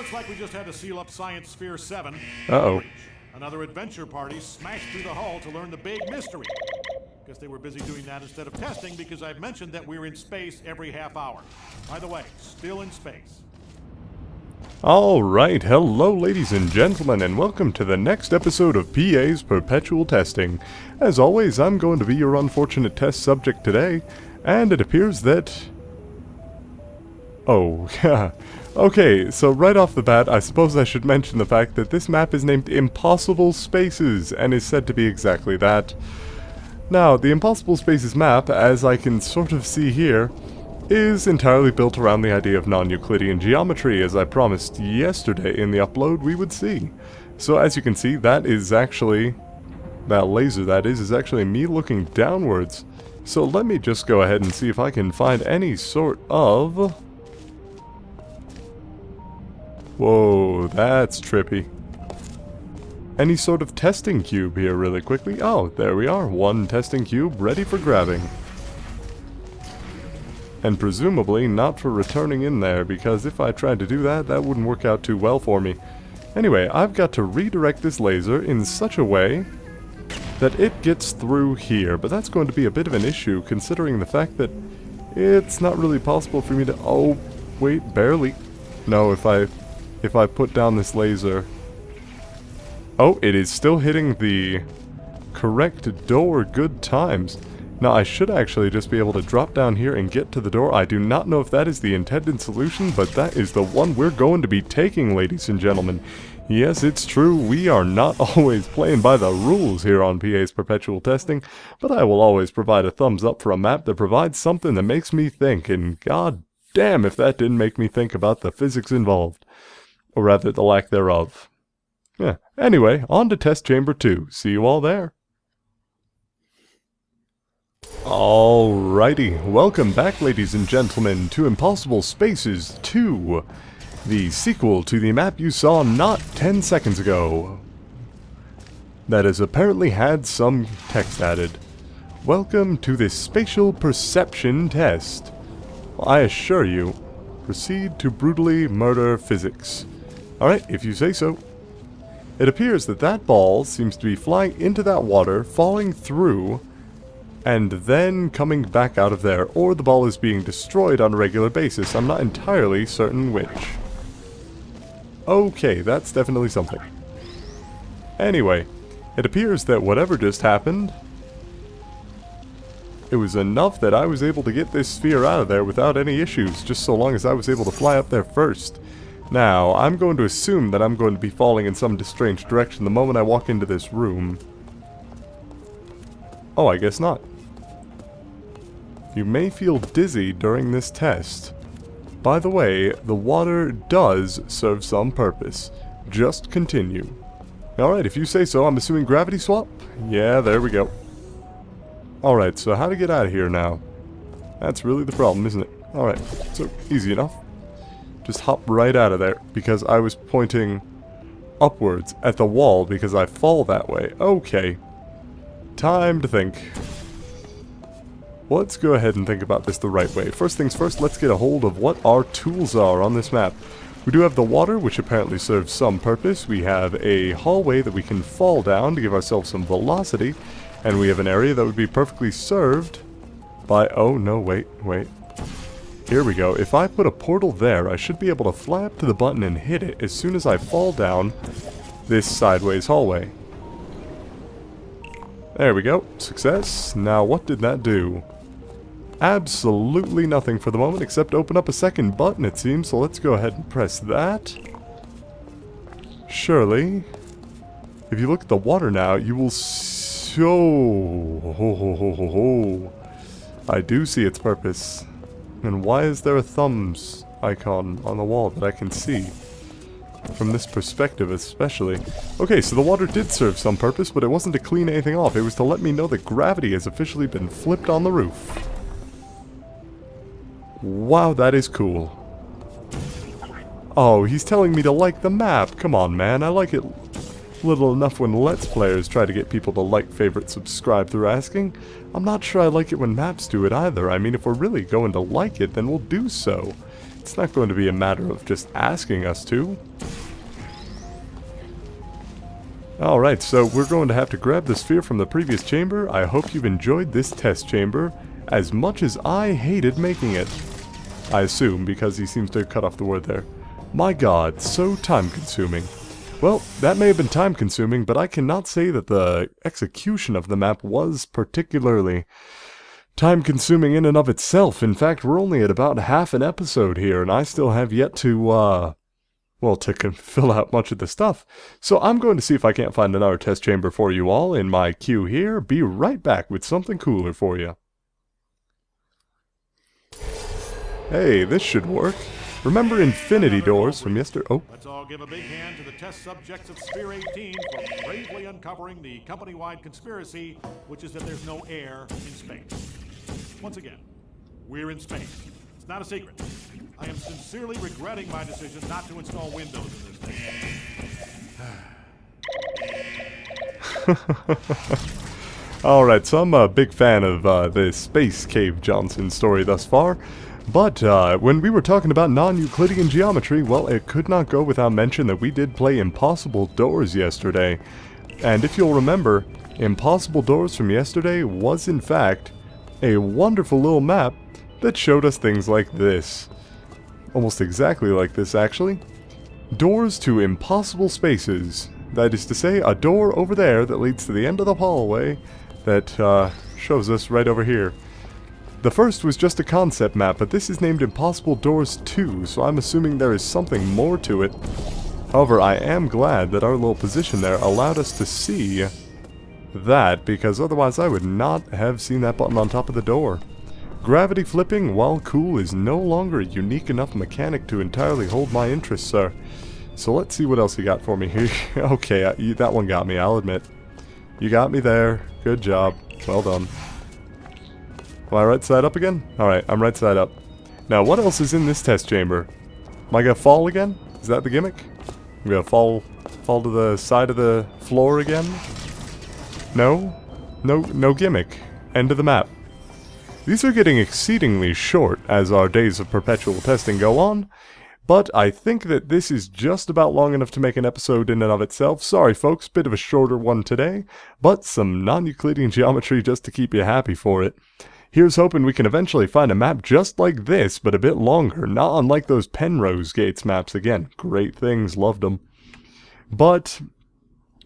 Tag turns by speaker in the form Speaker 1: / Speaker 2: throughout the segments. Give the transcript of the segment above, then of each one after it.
Speaker 1: looks like we just had to seal up Science Sphere 7.
Speaker 2: Uh-oh.
Speaker 1: Another adventure party smashed through the hull to learn the big mystery. Guess they were busy doing that instead of testing because I've mentioned that we're in space every half hour. By the way, still in space.
Speaker 2: Alright, hello ladies and gentlemen, and welcome to the next episode of PA's Perpetual Testing. As always, I'm going to be your unfortunate test subject today, and it appears that... Oh, yeah. Okay, so right off the bat, I suppose I should mention the fact that this map is named Impossible Spaces, and is said to be exactly that. Now, the Impossible Spaces map, as I can sort of see here, is entirely built around the idea of non-Euclidean geometry, as I promised yesterday in the upload we would see. So as you can see, that is actually, that laser that is actually me looking downwards. So let me just go ahead and see if I can find any sort of... Whoa, that's trippy. Any sort of testing cube here really quickly. Oh, there we are, one testing cube ready for grabbing. And presumably not for returning in there, because if I tried to do that, that wouldn't work out too well for me. Anyway, I've got to redirect this laser in such a way that it gets through here, but that's going to be a bit of an issue considering the fact that it's not really possible for me to... Oh, wait, barely. No, if I put down this laser... Oh, it is still hitting the correct door good times. Now, I should actually just be able to drop down here and get to the door. I do not know if that is the intended solution, but that is the one we're going to be taking, ladies and gentlemen. Yes, it's true, we are not always playing by the rules here on PA's Perpetual Testing, but I will always provide a thumbs up for a map that provides something that makes me think, and god damn if that didn't make me think about the physics involved. Or rather, the lack thereof. Yeah. Anyway, on to test chamber 2. See you all there. Alrighty, welcome back ladies and gentlemen to Impossible Spaces 2, the sequel to the map you saw not 10 seconds ago, that has apparently had some text added. Welcome to this spatial perception test. I assure you, proceed to brutally murder physics. Alright, if you say so. It appears that that ball seems to be flying into that water, falling through, and then coming back out of there, or the ball is being destroyed on a regular basis. I'm not entirely certain which. Okay, that's definitely something. Anyway, it appears that whatever just happened, it was enough that I was able to get this sphere out of there without any issues, just so long as I was able to fly up there first. Now, I'm going to assume that I'm going to be falling in some strange direction the moment I walk into this room. Oh, I guess not. You may feel dizzy during this test. By the way, the water does serve some purpose. Just continue. Alright, if you say so, I'm assuming gravity swap? Yeah, there we go. Alright, so how to get out of here now? That's really the problem, isn't it? Alright, so easy enough. Just hop right out of there, because I was pointing upwards at the wall because I fall that way. Okay. Time to think. Let's go ahead and think about this the right way. First things first, let's get a hold of what our tools are on this map. We do have the water, which apparently serves some purpose. We have a hallway that we can fall down to give ourselves some velocity. And we have an area that would be perfectly served by... Oh, no, wait. Here we go. If I put a portal there, I should be able to fly up to the button and hit it as soon as I fall down this sideways hallway. There we go. Success. Now, what did that do? Absolutely nothing for the moment, except open up a second button, it seems. So let's go ahead and press that. Surely, if you look at the water now, you will I do see its purpose. And why is there a thumbs icon on the wall that I can see? From this perspective especially. Okay, so the water did serve some purpose, but it wasn't to clean anything off. It was to let me know that gravity has officially been flipped on the roof. Wow, that is cool. Oh, he's telling me to like the map. Come on, man. I like it little enough when Let's Players try to get people to like, favorite, subscribe through asking. I'm not sure I like it when maps do it either. I mean, if we're really going to like it, then we'll do so. It's not going to be a matter of just asking us to. Alright, so we're going to have to grab the sphere from the previous chamber. I hope you've enjoyed this test chamber as much as I hated making it. I assume, because he seems to have cut off the word there. My god, so time-consuming. Well, that may have been time-consuming, but I cannot say that the execution of the map was particularly time-consuming in and of itself. In fact, we're only at about half an episode here, and I still have yet to, fill out much of the stuff. So I'm going to see if I can't find another test chamber for you all in my queue here. Be right back with something cooler for you. Hey, this should work. Remember infinity doors from yesterday? Oh.
Speaker 1: Let's all give a big hand to the test subjects of Sphere 18 for bravely uncovering the company-wide conspiracy, which is that there's no air in space. Once again, we're in space. It's not a secret. I am sincerely regretting my decision not to install Windows in this thing.
Speaker 2: Alright, so I'm a big fan of the Space Cave Johnson story thus far. But when we were talking about non-Euclidean geometry, well, it could not go without mention that we did play Impossible Doors yesterday. And if you'll remember, Impossible Doors from yesterday was in fact a wonderful little map that showed us things like this. Almost exactly like this, actually. Doors to impossible spaces. That is to say, a door over there that leads to the end of the hallway that shows us right over here. The first was just a concept map, but this is named Impossible Doors 2, so I'm assuming there is something more to it. However, I am glad that our little position there allowed us to see that, because otherwise I would not have seen that button on top of the door. Gravity flipping, while cool, is no longer a unique enough mechanic to entirely hold my interest, sir. So let's see what else you got for me here. Okay, that one got me, I'll admit. You got me there. Good job. Well done. Am I right side up again? Alright, I'm right side up. Now, what else is in this test chamber? Am I gonna fall again? Is that the gimmick? I'm gonna fall to the side of the floor again? No? No gimmick. End of the map. These are getting exceedingly short as our days of perpetual testing go on, but I think that this is just about long enough to make an episode in and of itself. Sorry folks, bit of a shorter one today, but some non-Euclidean geometry just to keep you happy for it. Here's hoping we can eventually find a map just like this, but a bit longer, not unlike those Penrose Gates maps again. Great things, loved them. But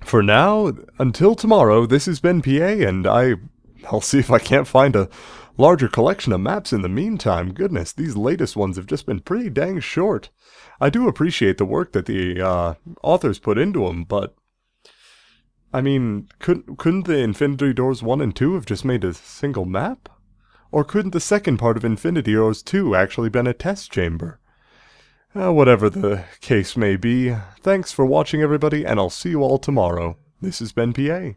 Speaker 2: for now, until tomorrow, this has been PA, and I'll see if I can't find a larger collection of maps in the meantime. Goodness, these latest ones have just been pretty dang short. I do appreciate the work that the authors put into them, but I mean, couldn't the Infinity Doors 1 and 2 have just made a single map? Or couldn't the second part of Infinity Doors 2 actually been a test chamber? Whatever the case may be, thanks for watching everybody, and I'll see you all tomorrow. This has been PA.